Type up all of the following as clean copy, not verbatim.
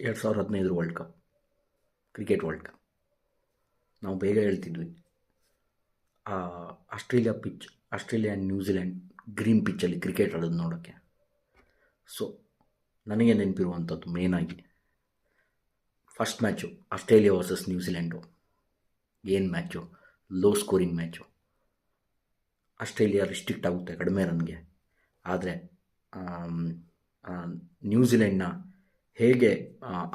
2015 world cup, cricket world cup. ನಾವು ಬೇಗ ಹೇಳ್ತಿದ್ವಿ, ಆಸ್ಟ್ರೇಲಿಯಾ ಆ್ಯಂಡ್ ನ್ಯೂಜಿಲೆಂಡ್ ಗ್ರೀನ್ ಪಿಚ್ಚಲ್ಲಿ ಕ್ರಿಕೆಟ್ ಆಡೋದು ನೋಡೋಕ್ಕೆ. ಸೊ ನನಗೆ ನೆನಪಿರುವಂಥದ್ದು ಮೇನಾಗಿ first match Australia versus New Zealand. ಏನು match, low scoring match. Australia restrict ಆಗುತ್ತೆ ಕಡಿಮೆ ರನ್ಗೆ, ಆದರೆ ನ್ಯೂಜಿಲೆಂಡ್ನ ಹೇಗೆ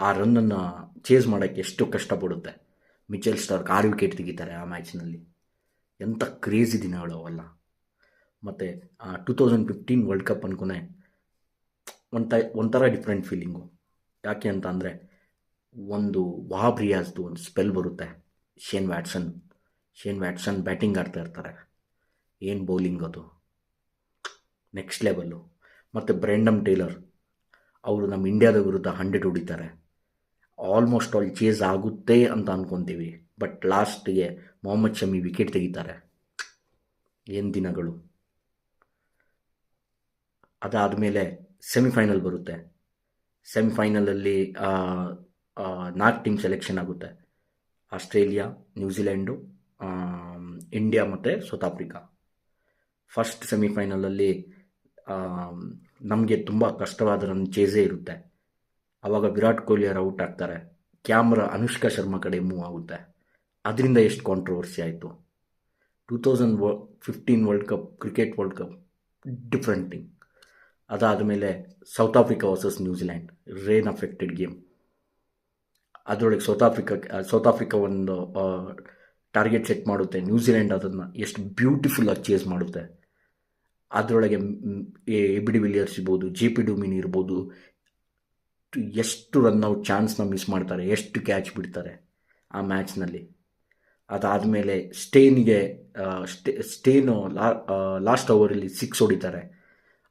ಆ ರನ್ನನ್ನು ಚೇಸ್ ಮಾಡೋಕ್ಕೆ ಎಷ್ಟು ಕಷ್ಟಪಡುತ್ತೆ. ಮಿಚೆಲ್ ಸ್ಟಾರ್ಕ್ 6 ವಿಕೆಟ್ ತೆಗಿತಾರೆ ಆ ಮ್ಯಾಚ್ನಲ್ಲಿ. ಎಂಥ ಕ್ರೇಜಿ ದಿನಗಳು ಅವೆಲ್ಲ. ಮತ್ತು 2015 ವರ್ಲ್ಡ್ ಕಪ್ ಅನ್ಕೊನೆ ಒಂಥರ ಡಿಫ್ರೆಂಟ್ ಫೀಲಿಂಗು. ಯಾಕೆ ಅಂತ ಅಂದರೆ, ಒಂದು ವಾಹಬ್ ರಿಯಾಜ್ದು ಒಂದು ಸ್ಪೆಲ್ ಬರುತ್ತೆ. ಶೇನ್ ವ್ಯಾಟ್ಸನ್ ಬ್ಯಾಟಿಂಗ್ ಆಡ್ತಾ ಇರ್ತಾರೆ. ಏನು ಬೌಲಿಂಗ್ ಅದು, ನೆಕ್ಸ್ಟ್ ಲೆವೆಲ್ಲು. ಮತ್ತು ಬ್ರೆಂಡಮ್ ಟೇಲರ್ ಅವರು ನಮ್ಮ ಇಂಡಿಯಾದ ವಿರುದ್ಧ 100 ಹೊಡಿತಾರೆ. ಆಲ್ಮೋಸ್ಟ್ ಆಲ್ ಚೇಸ್ ಆಗುತ್ತೆ ಅಂತ ಅಂದ್ಕೊತೀವಿ, ಬಟ್ ಲಾಸ್ಟ್ಗೆ ಮೊಹಮ್ಮದ್ ಶಮಿ ವಿಕೆಟ್ ತೆಗಿತಾರೆ. ಏನು ದಿನಗಳು. ಅದಾದಮೇಲೆ ಸೆಮಿಫೈನಲ್ ಬರುತ್ತೆ. ಸೆಮಿಫೈನಲಲ್ಲಿ 4 ಟೀಮ್ ಸೆಲೆಕ್ಷನ್ ಆಗುತ್ತೆ. ಆಸ್ಟ್ರೇಲಿಯಾ, ನ್ಯೂಜಿಲೆಂಡು, ಇಂಡಿಯಾ ಮತ್ತು ಸೌತ್ ಆಫ್ರಿಕಾ. ಫಸ್ಟ್ ಸೆಮಿಫೈನಲಲ್ಲಿ ನಮಗೆ ತುಂಬ ಕಷ್ಟವಾದ ರನ್ ಚೇಸೇ ಇರುತ್ತೆ. ಆವಾಗ ವಿರಾಟ್ ಕೊಹ್ಲಿ ಅವರು ಔಟ್ ಆಗ್ತಾರೆ. ಕ್ಯಾಮ್ರಾ ಅನುಷ್ಕಾ ಶರ್ಮಾ ಕಡೆ ಮೂವ್ ಆಗುತ್ತೆ. ಅದರಿಂದ ಎಷ್ಟು ಕಾಂಟ್ರವರ್ಸಿ ಆಯಿತು. 2015 world cup, cricket world cup, different thing. ಅದಾದಮೇಲೆ south Africa versus New Zealand, rain affected game. ಅದರೊಳಗೆ ಸೌತ್ ಆಫ್ರಿಕಾ ಒಂದು ಟಾರ್ಗೆಟ್ ಸೆಟ್ ಮಾಡುತ್ತೆ. ನ್ಯೂಜಿಲೆಂಡ್ ಅದನ್ನು ಎಷ್ಟು ಬ್ಯೂಟಿಫುಲ್ಲಾಗಿ ಚೇಸ್ ಮಾಡುತ್ತೆ. ಅದರೊಳಗೆ ಎಬಿ ಡಿವಿಲಿಯರ್ಸ್ ಇರ್ಬೋದು, JP ಡುಮಿನಿ ಇರ್ಬೋದು, ಎಷ್ಟು ರನ್ಔಟ್ ಚಾನ್ಸ್ನ ಮಿಸ್ ಮಾಡ್ತಾರೆ, ಎಷ್ಟು ಕ್ಯಾಚ್ ಬಿಡ್ತಾರೆ ಆ ಮ್ಯಾಚ್ನಲ್ಲಿ. ಅದಾದಮೇಲೆ ಸ್ಟೇನು ಲಾಸ್ಟ್ ಓವರಲ್ಲಿ 6 ಹೊಡಿತಾರೆ.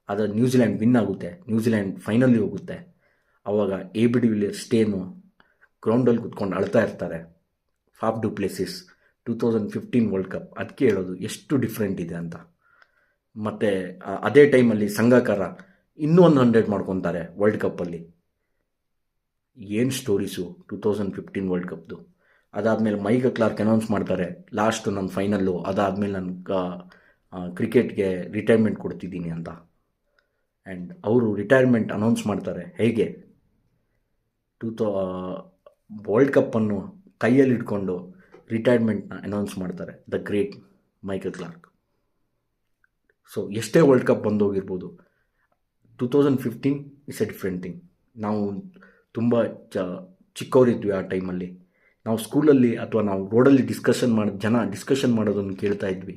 ಅದು ನ್ಯೂಜಿಲೆಂಡ್ ವಿನ್ ಆಗುತ್ತೆ. ನ್ಯೂಜಿಲೆಂಡ್ ಫೈನಲಿ ಹೋಗುತ್ತೆ. ಆವಾಗ ಎಬಿ ಡಿವಿಲಿಯರ್ಸ್ ಸ್ಟೇನು ಗ್ರೌಂಡಲ್ಲಿ ಕುತ್ಕೊಂಡು ಅಳ್ತಾ ಇರ್ತಾರೆ. Faf du Plessis 2015 world cup. ಅದಕ್ಕೆ ಹೇಳೋದು ಎಷ್ಟು ಡಿಫ್ರೆಂಟ್ ಇದೆ ಅಂತ. ಮತ್ತು ಅದೇ ಟೈಮಲ್ಲಿ ಸಂಗಕಾರ ಇನ್ನೂ ಒಂದು 100 ಮಾಡ್ಕೊತಾರೆ ವರ್ಲ್ಡ್ ಕಪ್ಪಲ್ಲಿ. ಏನು ಸ್ಟೋರೀಸು 2015 ವರ್ಲ್ಡ್ ಕಪ್ದು. ಅದಾದಮೇಲೆ ಮೈಕ್ ಕ್ಲಾರ್ಕ್ ಅನೌನ್ಸ್ ಮಾಡ್ತಾರೆ, ಲಾಸ್ಟ್ ನನ್ನ ಫೈನಲ್ಲು, ಅದಾದಮೇಲೆ ನಾನು ಕ್ರಿಕೆಟ್ಗೆ ರಿಟೈರ್ಮೆಂಟ್ ಕೊಡ್ತಿದ್ದೀನಿ ಅಂತ. ಆ್ಯಂಡ್ ಅವರು ರಿಟೈರ್ಮೆಂಟ್ ಅನೌನ್ಸ್ ಮಾಡ್ತಾರೆ ಹೇಗೆ, ವರ್ಲ್ಡ್ ಕಪ್ಪನ್ನು ಕೈಯಲ್ಲಿ ಇಟ್ಕೊಂಡು ರಿಟೈರ್ಮೆಂಟ್ನ ಅನೌನ್ಸ್ ಮಾಡ್ತಾರೆ. The great Michael Clarke. So ಎಷ್ಟೇ ವರ್ಲ್ಡ್ ಕಪ್ ಬಂದೋಗಿರ್ಬೋದು, 2015 ಇಸ್ ಎ ಡಿಫ್ರೆಂಟ್ ಥಿಂಗ್. ನಾವು ತುಂಬ ಚಿಕ್ಕವರಿದ್ವಿ ಆ ಟೈಮಲ್ಲಿ. ನಾವು ಸ್ಕೂಲಲ್ಲಿ ಅಥವಾ ನಾವು ರೋಡಲ್ಲಿ ಡಿಸ್ಕಷನ್ ಮಾಡೋದನ್ನು ಕೇಳ್ತಾ ಇದ್ವಿ.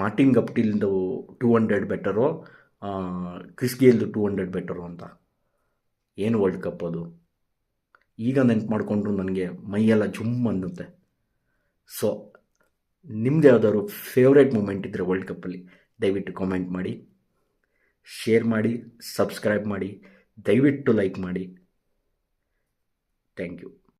ಮಾರ್ಟಿನ್ ಗಪ್ಟಿಲ್ದು 200 ಬೆಟರೋ, ಕ್ರಿಸ್ ಗೇಲ್ದು 200 ಬೆಟರೋ ಅಂತ. ಏನು ವರ್ಲ್ಡ್ ಕಪ್ ಅದು. ಈಗ ನೆನ್ಪು ಮಾಡಿಕೊಂಡ್ರು ನನಗೆ ಮೈಯೆಲ್ಲ ಜುಮ್ ಅನ್ನುತ್ತೆ. ಸೊ ನಿಮ್ದು ಯಾವ್ದಾದ್ರು ಫೇವ್ರೇಟ್ ಮೂಮೆಂಟ್ ಇದ್ದರೆ ವರ್ಲ್ಡ್ ಕಪ್ಪಲ್ಲಿ ದಯವಿಟ್ಟು ಕಾಮೆಂಟ್ ಮಾಡಿ, ಶೇರ್ ಮಾಡಿ, ಸಬ್ಸ್ಕ್ರೈಬ್ ಮಾಡಿ, ದಯವಿಟ್ಟು ಲೈಕ್ ಮಾಡಿ. Thank you.